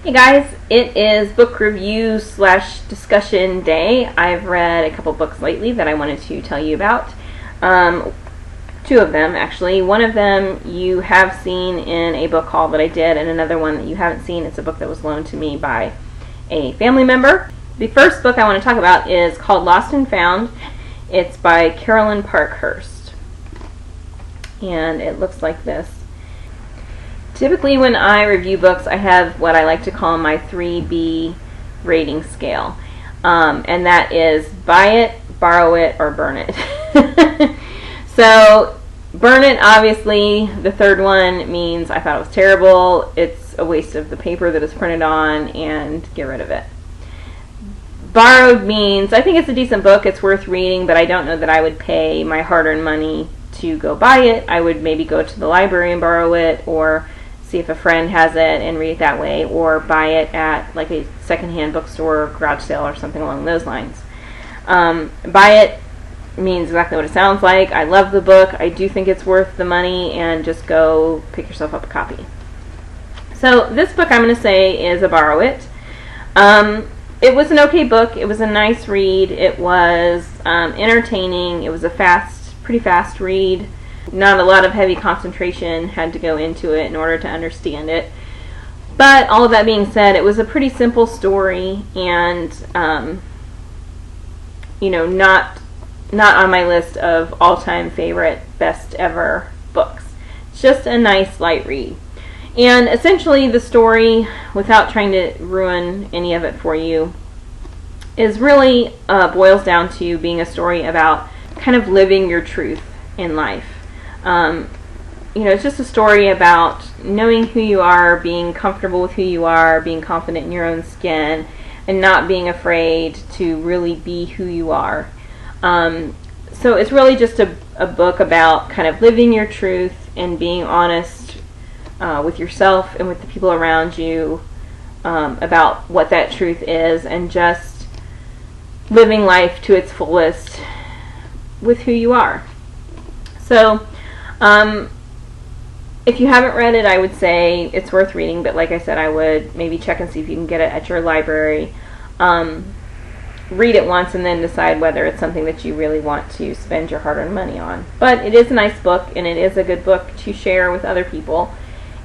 Hey guys, it is book review / discussion day. I've read a couple books lately that I wanted to tell you about. Two of them actually. One of them you have seen in a book haul that I did, and another one that you haven't seen. It's a book that was loaned to me by a family member. The first book I want to talk about is called Lost and Found. It's by Carolyn Parkhurst, and it looks like this. Typically when I review books, I have what I like to call my 3B rating scale. And that is buy it, borrow it, or burn it. So burn it, obviously, the third one means I thought it was terrible, it's a waste of the paper that it's printed on, and get rid of it. Borrowed means I think it's a decent book, it's worth reading, but I don't know that I would pay my hard-earned money to go buy it. I would maybe go to the library and borrow it, or see if a friend has it and read it that way, or buy it at like a secondhand bookstore or garage sale or something along those lines. Buy it means exactly what it sounds like. I love the book. I do think it's worth the money, and just go pick yourself up a copy. So this book I'm going to say is a borrow it. It was an okay book. It was a nice read. It was entertaining. It was a pretty fast read. Not a lot of heavy concentration had to go into it in order to understand it. But all of that being said, it was a pretty simple story, and not on my list of all-time favorite, best ever books. It's just a nice light read. And essentially the story, without trying to ruin any of it for you, is really boils down to being a story about kind of living your truth in life. It's just a story about knowing who you are, being comfortable with who you are, being confident in your own skin, and not being afraid to really be who you are. So it's really just a book about kind of living your truth and being honest with yourself and with the people around you about what that truth is, and just living life to its fullest with who you are. So if you haven't read it, I would say it's worth reading, but like I said, I would maybe check and see if you can get it at your library. Read it once and then decide whether it's something that you really want to spend your hard-earned money on. But it is a nice book, and it is a good book to share with other people,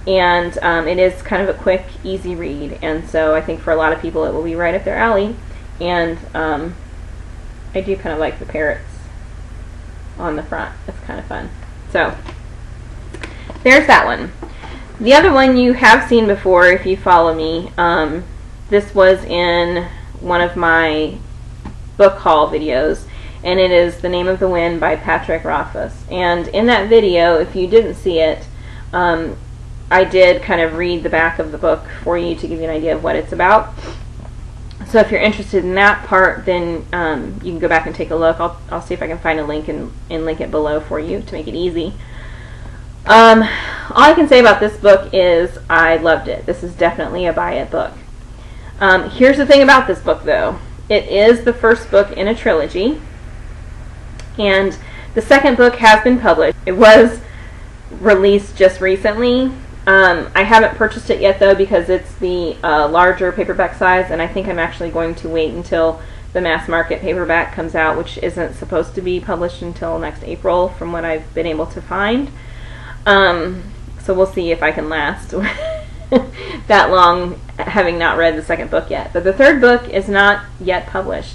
and it is kind of a quick, easy read, and so I think for a lot of people it will be right up their alley. And I do kind of like the parrots on the front. It's kind of fun. So there's that one. The other one you have seen before if you follow me. This was in one of my book haul videos, and it is The Name of the Wind by Patrick Rothfuss. And in that video, if you didn't see it, I did kind of read the back of the book for you to give you an idea of what it's about. So if you're interested in that part, then you can go back and take a look. I'll see if I can find a link and link it below for you to make it easy. All I can say about this book is I loved it. This is definitely a buy it book. Here's the thing about this book, though. It is the first book in a trilogy, and the second book has been published. It was released just recently. I haven't purchased it yet, though, because it's the larger paperback size, and I think I'm actually going to wait until the mass market paperback comes out, which isn't supposed to be published until next April from what I've been able to find. So we'll see if I can last that long having not read the second book yet. But the third book is not yet published.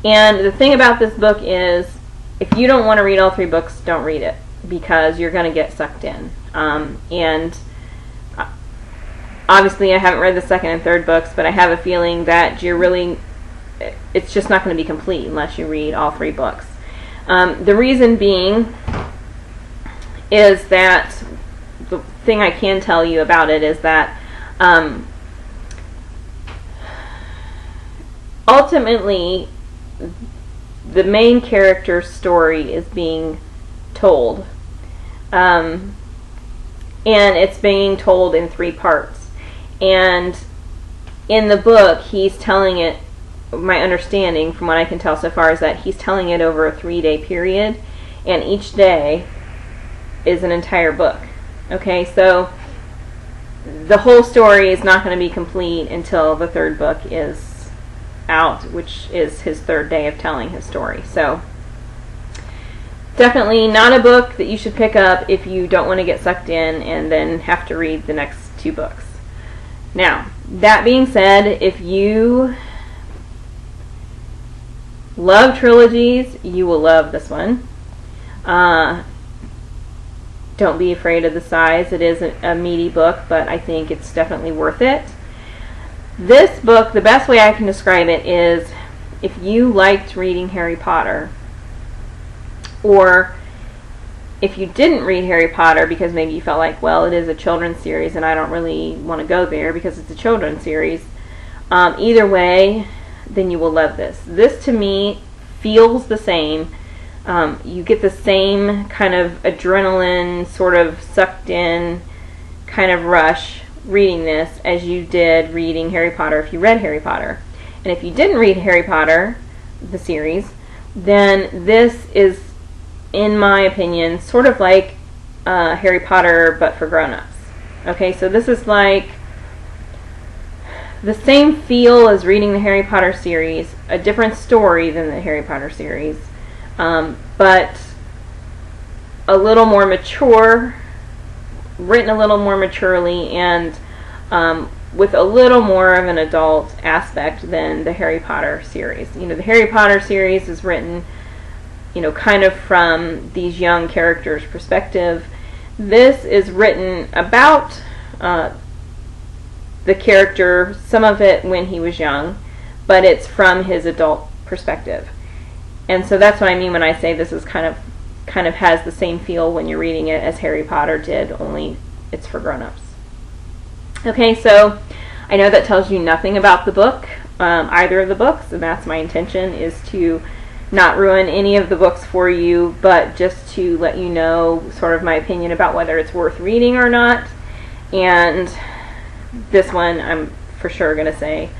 And the thing about this book is, if you don't want to read all three books, don't read it, because you're going to get sucked in. And obviously I haven't read the second and third books, but I have a feeling that it's just not going to be complete unless you read all three books. The reason being is that the thing I can tell you about it is that ultimately the main character's story is being told, and it's being told in 3 parts. And in the book, he's telling it, my understanding from what I can tell so far, is that he's telling it over a 3-day period, and each day is an entire book. Okay, so the whole story is not going to be complete until the third book is out, which is his third day of telling his story. So definitely not a book that you should pick up if you don't want to get sucked in and then have to read the next 2 books. Now, that being said, if you love trilogies, you will love this one. Don't be afraid of the size. It is a meaty book, but I think it's definitely worth it. This book, the best way I can describe it is, if you liked reading Harry Potter, or if you didn't read Harry Potter because maybe you felt like, well, it is a children's series and I don't really want to go there because it's a children's series, either way, then you will love this. This, to me, feels the same. You get the same kind of adrenaline, sort of sucked in kind of rush reading this as you did reading Harry Potter if you read Harry Potter. And if you didn't read Harry Potter, the series, then this is, in my opinion, sort of like Harry Potter but for grown-ups. Okay, so this is like the same feel as reading the Harry Potter series, a different story than the Harry Potter series, but a little more mature, written a little more maturely, and with a little more of an adult aspect than the Harry Potter series. You know, the Harry Potter series is written, you know, kind of from these young characters' perspective. This is written about the character, some of it when he was young, but it's from his adult perspective. And so that's what I mean when I say this is kind of has the same feel when you're reading it as Harry Potter did, only it's for grown-ups. Okay, so I know that tells you nothing about the book, either of the books, and that's my intention, is to not ruin any of the books for you, but just to let you know sort of my opinion about whether it's worth reading or not. And this one, I'm for sure going to say,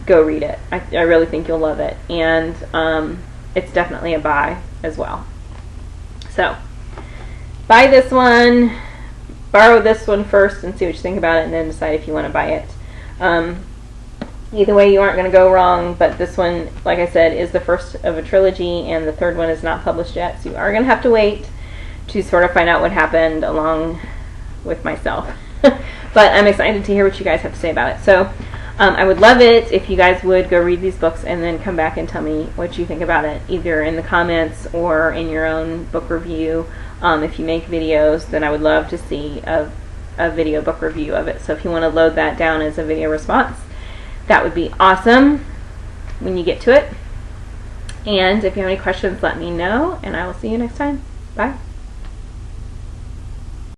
go read it. I really think you'll love it. And it's definitely a buy as well. So, buy this one, borrow this one first and see what you think about it, and then decide if you want to buy it. Either way, you aren't going to go wrong, but this one, like I said, is the first of a trilogy, and the third one is not published yet, so you are going to have to wait to sort of find out what happened along with myself. But I'm excited to hear what you guys have to say about it. So I would love it if you guys would go read these books and then come back and tell me what you think about it, either in the comments or in your own book review. If you make videos, then I would love to see a video book review of it. So if you want to load that down as a video response, that would be awesome when you get to it. And if you have any questions, let me know, and I will see you next time. Bye.